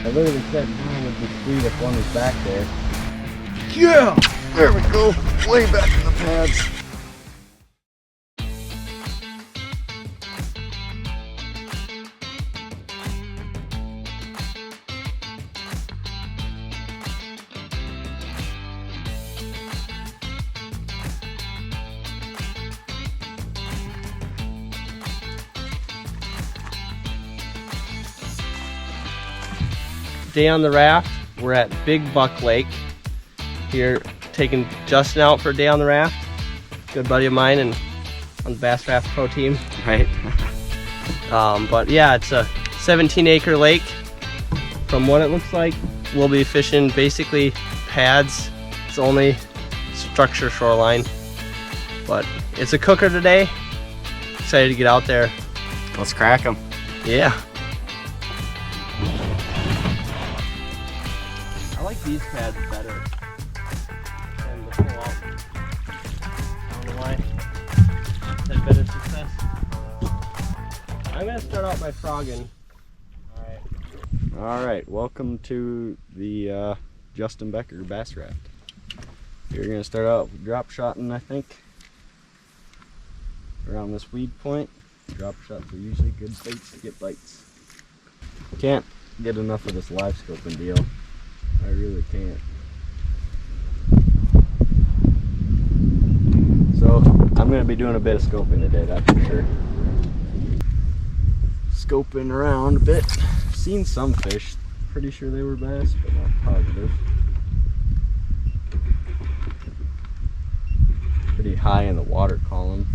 I literally said mine would be sweet if one was back there. Yeah! There we go. Way back in the pads. Day on the raft. We're at Big Buck Lake here, taking Justin out for a day on the raft. Good buddy of mine and on the Bass Raft Pro team. Right. But yeah, it's a 17-acre lake. From what it looks like, we'll be fishing basically pads. It's only structure shoreline, but it's a cooker today. Excited to get out there. Let's crack them. Yeah. I like these pads better than the pull-out. I don't know why. Had better success. I'm gonna start out by frogging. Alright, welcome to the Justin Becker Bass Raft. You're gonna start out with drop shotting, I think, around this weed point. Drop shots are usually good baits to get bites. Can't get enough of this live scoping deal. I really can't. So I'm going to be doing a bit of scoping today, that's for sure. Scoping around a bit. Seen some fish. Pretty sure they were bass, but not positive. Pretty high in the water column.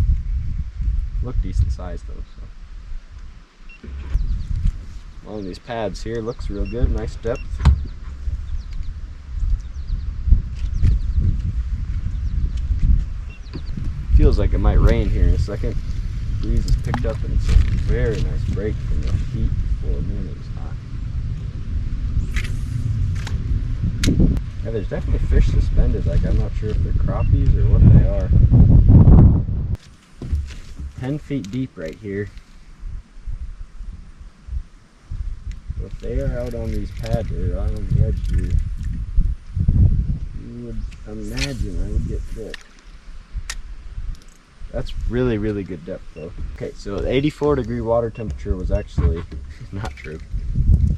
Look decent size though. So along these pads here, looks real good. Nice depth. Feels like it might rain here in a second. Breeze has picked up and it's a very nice break from the heat before. Man, it was hot. Yeah, there's definitely fish suspended. Like, I'm not sure if they're crappies or what they are. 10 feet deep right here. So if they are out on these pads or on the edge here, you would imagine I would get bit. That's really, really good depth though. Okay, so the 84-degree water temperature was actually not true.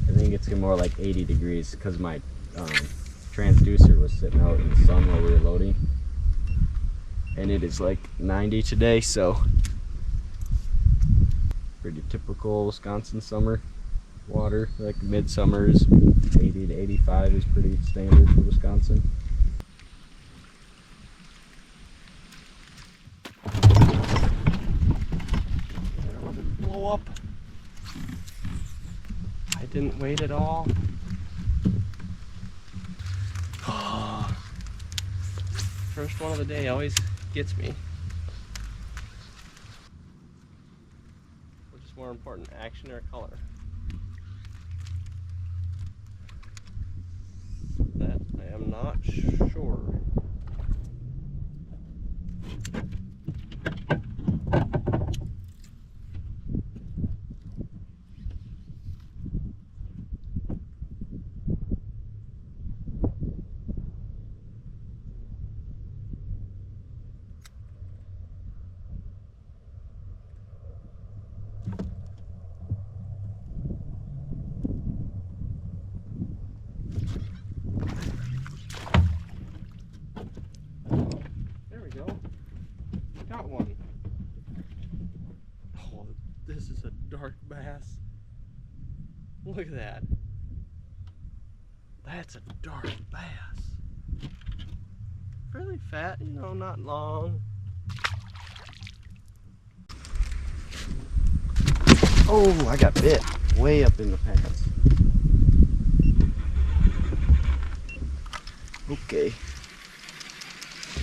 I think it's more like 80 degrees because my transducer was sitting out in the sun while we were loading. And it is like 90 today, so pretty typical Wisconsin summer water. Like mid-summers, 80 to 85 is pretty standard for Wisconsin. Blow up. I didn't wait at all. First one of the day always gets me. Which is more important, action or color? That I am not sure. Got one. Oh, this is a dark bass. Look at that. That's a dark bass. Fairly fat, you know, not long. Oh, I got bit way up in the pads. Okay.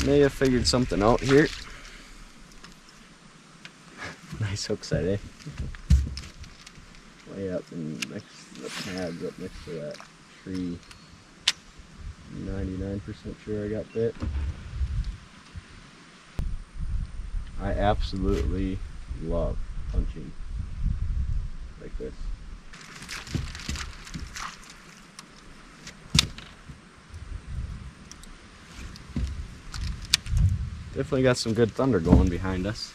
May have figured something out here. Nice hook side, eh? Way up in next to the pads, up next to that tree. 99% sure I got bit. I absolutely love punching like this. Definitely got some good thunder going behind us.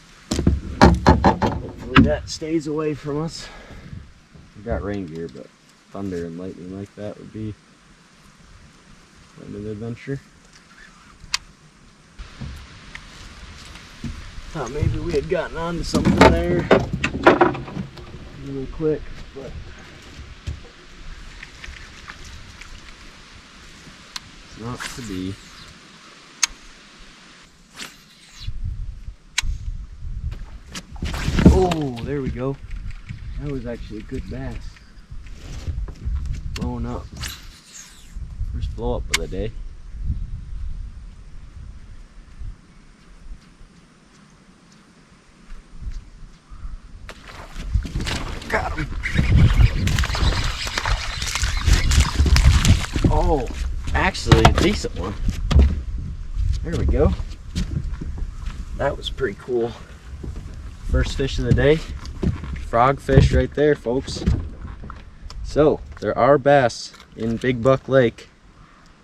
Hopefully that stays away from us. We got rain gear, but thunder and lightning like that would be an adventure. Thought maybe we had gotten onto something there really quick, but it's not to be. Oh, there we go. That was actually a good bass. Blowing up. First blow up of the day. Got him. Oh, actually a decent one. There we go. That was pretty cool. First fish of the day. Frog fish right there, folks. So, there are bass in Big Buck Lake.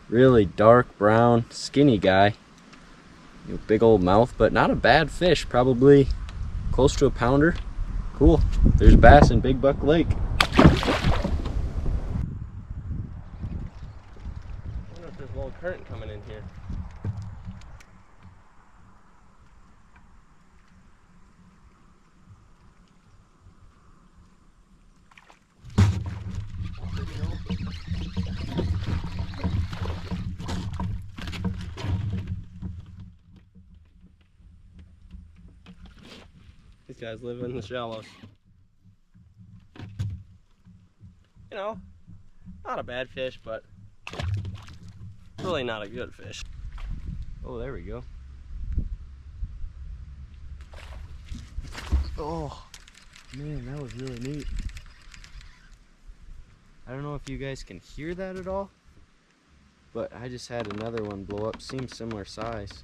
Really dark brown, skinny guy. Big old mouth, but not a bad fish. Probably close to a pounder. Cool. There's bass in Big Buck Lake. I wonder if there's a little current coming in here. These guys live in the shallows. You know, not a bad fish, but really not a good fish. Oh, there we go. Oh, man, that was really neat. I don't know if you guys can hear that at all, but I just had another one blow up. Seems similar size.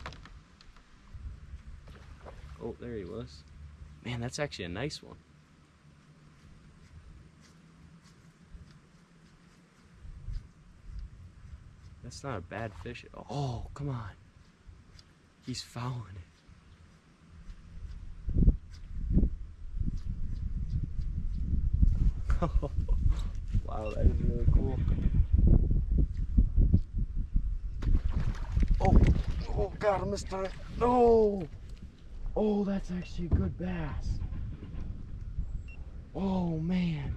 Oh, there he was. Man, that's actually a nice one. That's not a bad fish at all. Oh, come on. He's fouling it. Wow, that is really cool. Oh, got him this time. No! Oh, that's actually a good bass. Oh, man.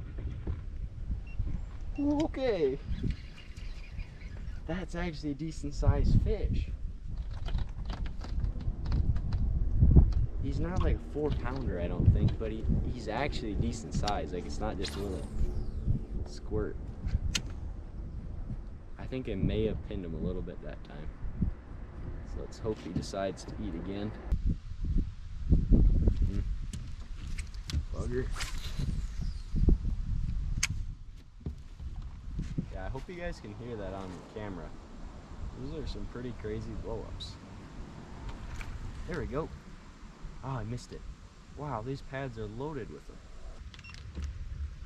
Okay. That's actually a decent sized fish. He's not like a 4-pounder, I don't think, but he's actually decent size. Like, it's not just a little squirt. I think I may have pinned him a little bit that time. So let's hope he decides to eat again. Bugger. Yeah, I hope you guys can hear that on the camera. Those are some pretty crazy blow-ups. There we go. Oh, I missed it. Wow, these pads are loaded with them.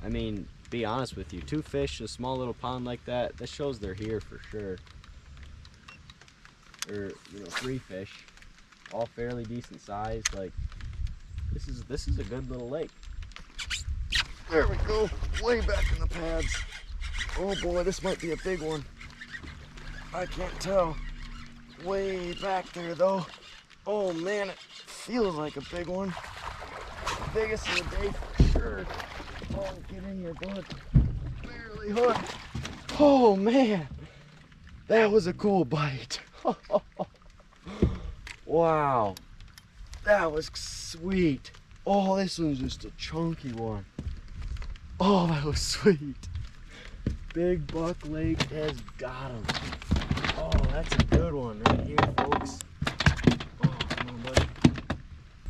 I mean, be honest with you, 2 fish in a small little pond like that, that shows they're here for sure. Or, 3 fish, all fairly decent size. Like, this is a good little lake. There we go, way back in the pads. Oh boy, this might be a big one. I can't tell. Way back there though. Oh man, it feels like a big one. The biggest of the day for sure. Oh, get in here, bud. Barely hooked. Oh man, that was a cool bite. Wow, that was sweet. Oh, this one's just a chunky one. Oh, that was sweet. Big Buck Lake has got him. Oh, that's a good one right here, folks. Oh, come on, buddy.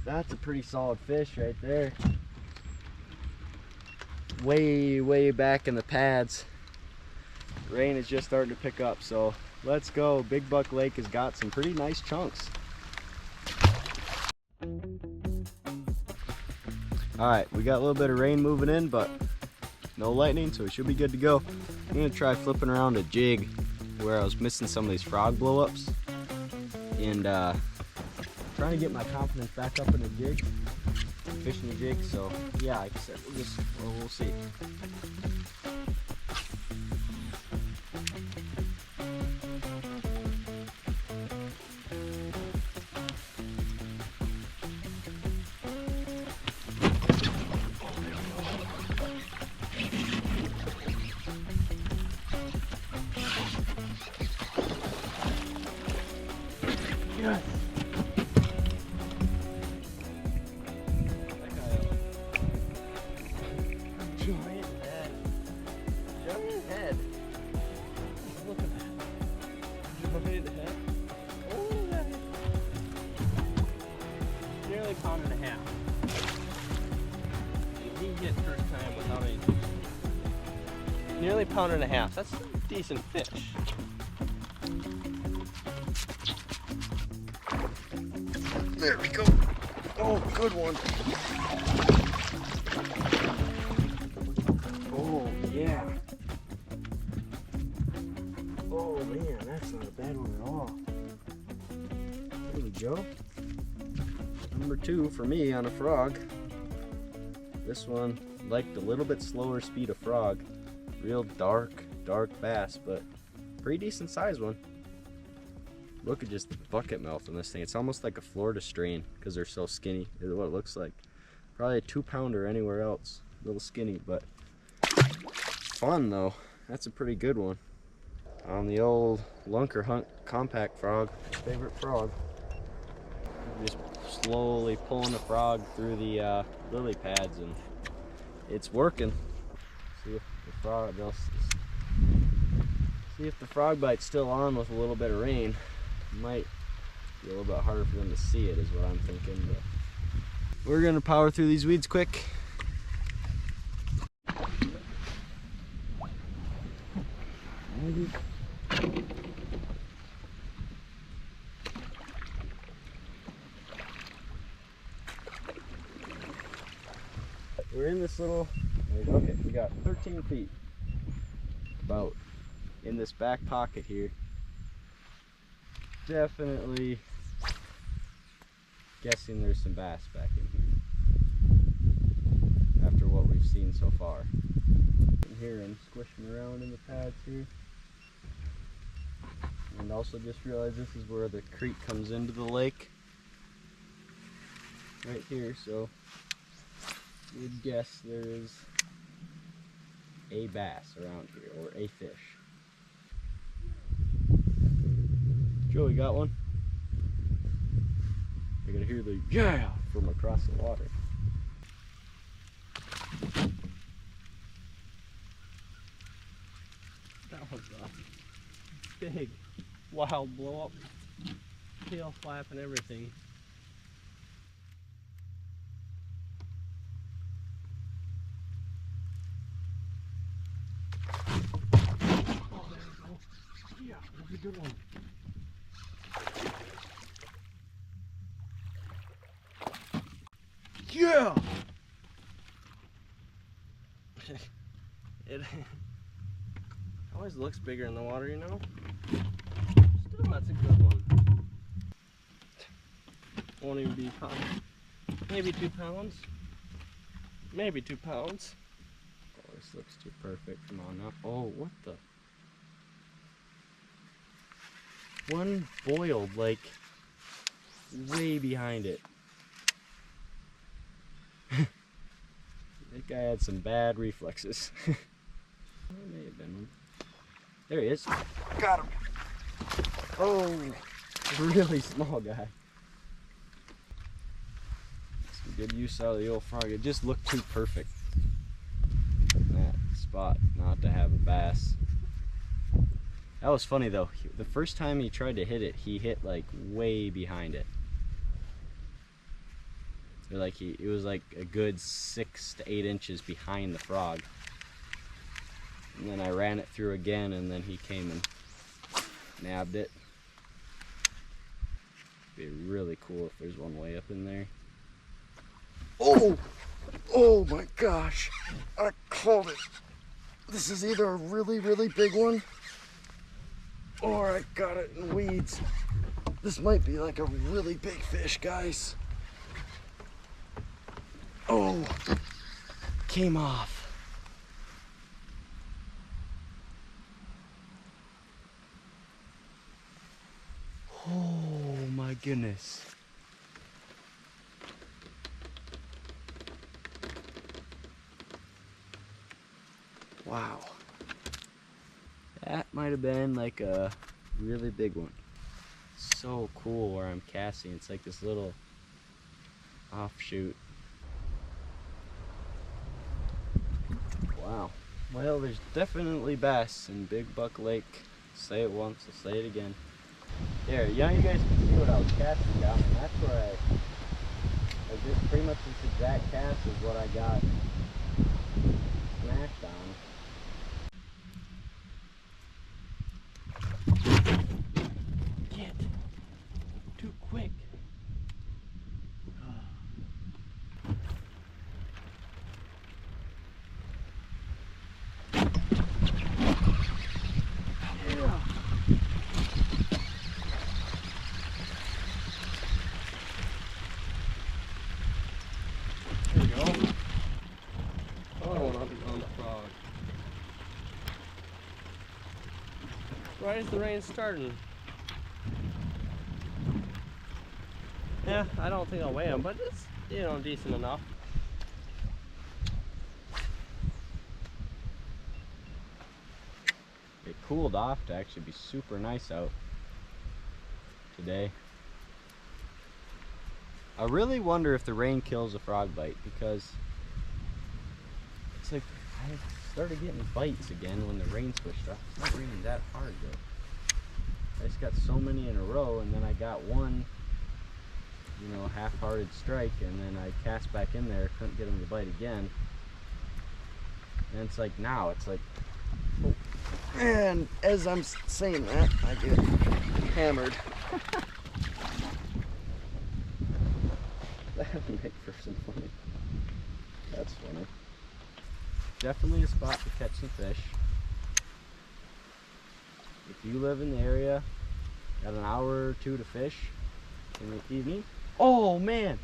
That's a pretty solid fish right there. Way back in the pads. Rain is just starting to pick up, so let's go. Big Buck Lake has got some pretty nice chunks. Alright, we got a little bit of rain moving in, but no lightning, so we should be good to go. I'm gonna try flipping around a jig where I was missing some of these frog blow-ups and try trying to get my confidence back up in the jig, fishing the jig. So yeah, like I said, we'll see. Yes. Giant head. Giant head. Look at that. Giant head. Oh, that head. Nearly a pound and a half. He hit first time without any. Nearly a pound and a half. That's a decent fish. There we go. Oh, good one. Oh, yeah. Oh, man, that's not a bad one at all. There we go. Number 2 for me on a frog. This one liked a little bit slower speed of frog. Real dark bass, but pretty decent size one. Look at just the bucket mouth on this thing. It's almost like a Florida strain because they're so skinny, is what it looks like. Probably a 2-pounder anywhere else. A little skinny, but fun though. That's a pretty good one. On the old Lunker Hunt compact frog, favorite frog. Just slowly pulling the frog through the lily pads, and it's working. See if the frog, see if the frog bite's still on with a little bit of rain. Might be a little bit harder for them to see it, is what I'm thinking. But we're gonna power through these weeds quick. We're in this little, okay, we got 13 feet about in this back pocket here. Definitely guessing there's some bass back in here after what we've seen so far. In here and squishing around in the pads here. And also just realized this is where the creek comes into the lake. Right here, so you'd guess there is a bass around here, or a fish. Joey got one. You're gonna hear the yeah from across the water. That was a big, wild blow up. Tail flap and everything. Oh, there we go. Yeah, that's a good one. Yeah! It always looks bigger in the water, you know? Still, that's a good one. Won't even be a pound. Maybe 2 pounds. Maybe 2 pounds. Oh, this looks too perfect. Come on up. Oh, what the? One boiled, like, way behind it. That guy had some bad reflexes. That may have been one. There he is. Got him. Oh, really small guy. Some good use out of the old frog. It just looked too perfect in that spot not to have a bass. That was funny though. The first time he tried to hit it, he hit like way behind it. Like it was like a good 6 to 8 inches behind the frog. And then I ran it through again, and then he came and nabbed it. It'd be really cool if there's one way up in there. Oh! Oh my gosh! I called it. This is either a really, really big one, or I got it in weeds. This might be like a really big fish, guys. Oh, came off. Oh my goodness. Wow. That might have been like a really big one. So cool where I'm casting. It's like this little offshoot. Wow. Well, there's definitely bass in Big Buck Lake. Say it once, I'll say it again. There, yeah, you guys can see what I was casting down, and that's where like this pretty much this exact cast is what I got smashed on. Get too quick. Right as the rain's starting. Yeah, I don't think I'll weigh them, but it's, you know, decent enough. It cooled off to actually be super nice out today. I really wonder if the rain kills a frog bite, because it's like I started getting bites again when the rain switched off. It's not raining that hard though. I just got so many in a row, and then I got one, you know, half-hearted strike, and then I cast back in there, couldn't get him to bite again. And it's like now, it's like, oh. And as I'm saying that, I get hammered. That would make for some funny. That's funny. Definitely a spot to catch some fish. If you live in the area, got an hour or two to fish in the evening. Oh man,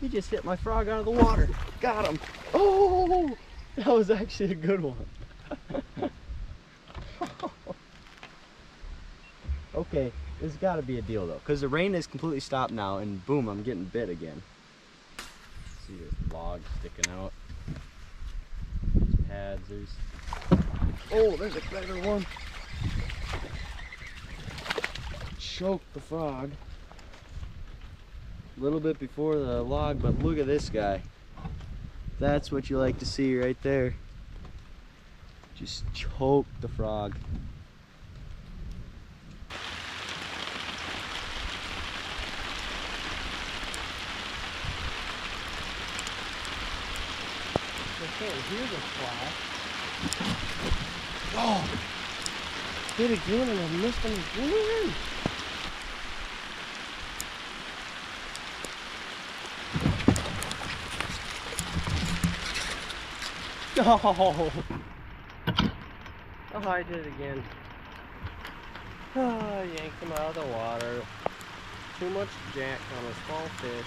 he just hit my frog out of the water. Got him. Oh, that was actually a good one. Okay, this has got to be a deal though, because the rain is completely stopped now, and boom, I'm getting bit again. See this log sticking out. These pads, there's a better one. Choked the frog a little bit before the log, but look at this guy. That's what you like to see right there. Just choked the frog. Okay, here's a flash. Oh! Hit again and I missed him again. Oh! Oh, I did it again. Oh, yanked him out of the water. Too much jack on a small fish.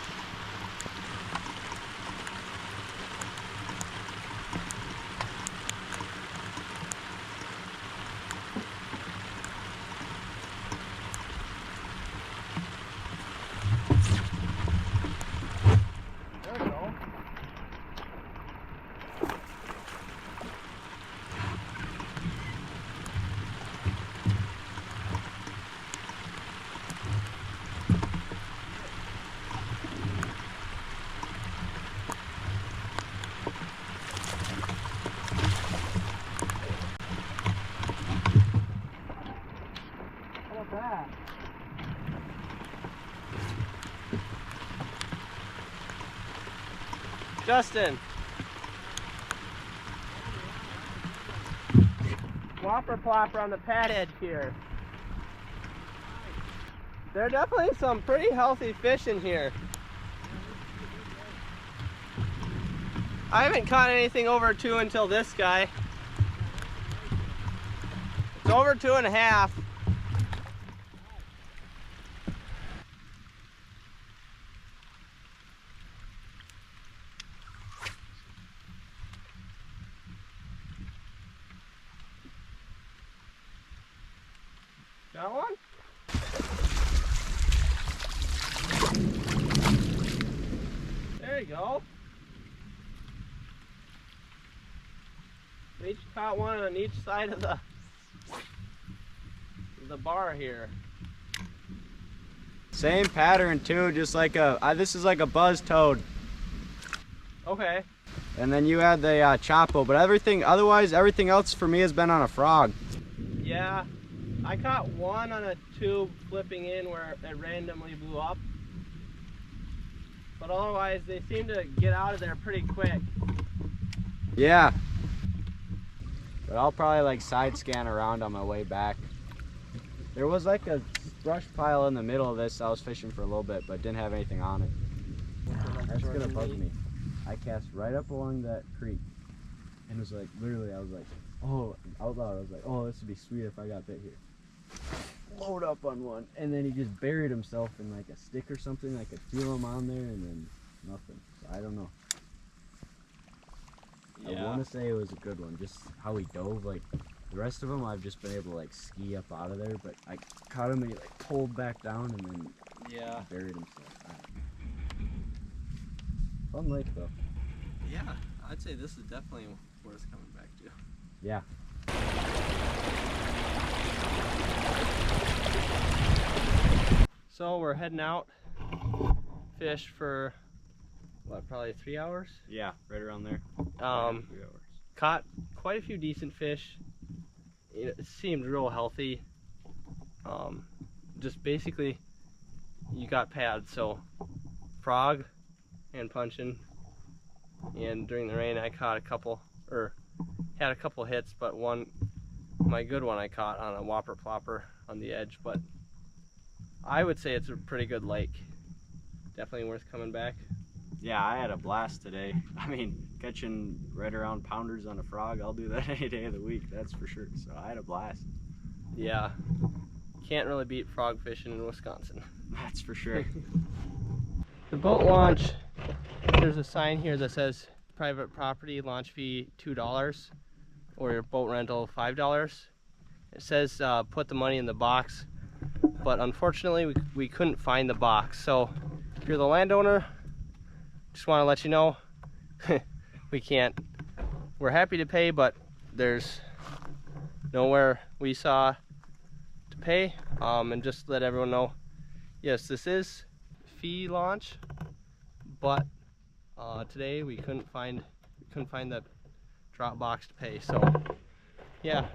Justin, whopper plopper on the pad edge here. There are definitely some pretty healthy fish in here. I haven't caught anything over 2 until this guy. It's over 2.5. Got one? There you go. We each caught one on each side of the bar here. Same pattern too, just like this is like a buzz toad. Okay. And then you had the Chapo, but otherwise everything else for me has been on a frog. Yeah, I caught one on a tube flipping in where it randomly blew up. But otherwise, they seem to get out of there pretty quick. Yeah. But I'll probably like side scan around on my way back. There was like a brush pile in the middle of this I was fishing for a little bit, but didn't have anything on it. That's gonna bug me. I cast right up along that creek and it was like, literally I was like, oh, out loud I was like, oh, this would be sweet if I got bit here. Load up on one, and then he just buried himself in like a stick or something. I could feel him on there and then nothing. So I don't know. Yeah. I want to say it was a good one, just how he dove. Like the rest of them I've just been able to like ski up out of there, but I caught him and he like pulled back down and then buried himself. Fun lake though. Yeah, I'd say this is definitely worth coming back to. Yeah. So we're heading out, fish for what, probably 3 hours? Yeah, right around there. 3 hours. Caught quite a few decent fish. It seemed real healthy. Just basically, you got pads, so frog and punching. And during the rain, I caught a couple, or had a couple hits, but my good one I caught on a whopper plopper on the edge. But I would say it's a pretty good lake. Definitely worth coming back. Yeah, I had a blast today. I mean, catching right around pounders on a frog, I'll do that any day of the week, that's for sure. So I had a blast. Yeah, can't really beat frog fishing in Wisconsin. That's for sure. The boat launch, there's a sign here that says private property launch fee $2 or your boat rental $5. It says put the money in the box, but unfortunately we couldn't find the box. So if you're the landowner, just want to let you know we can't. We're happy to pay, but there's nowhere we saw to pay. And just let everyone know, yes, this is fee launch, but today we couldn't find that drop box to pay. So yeah.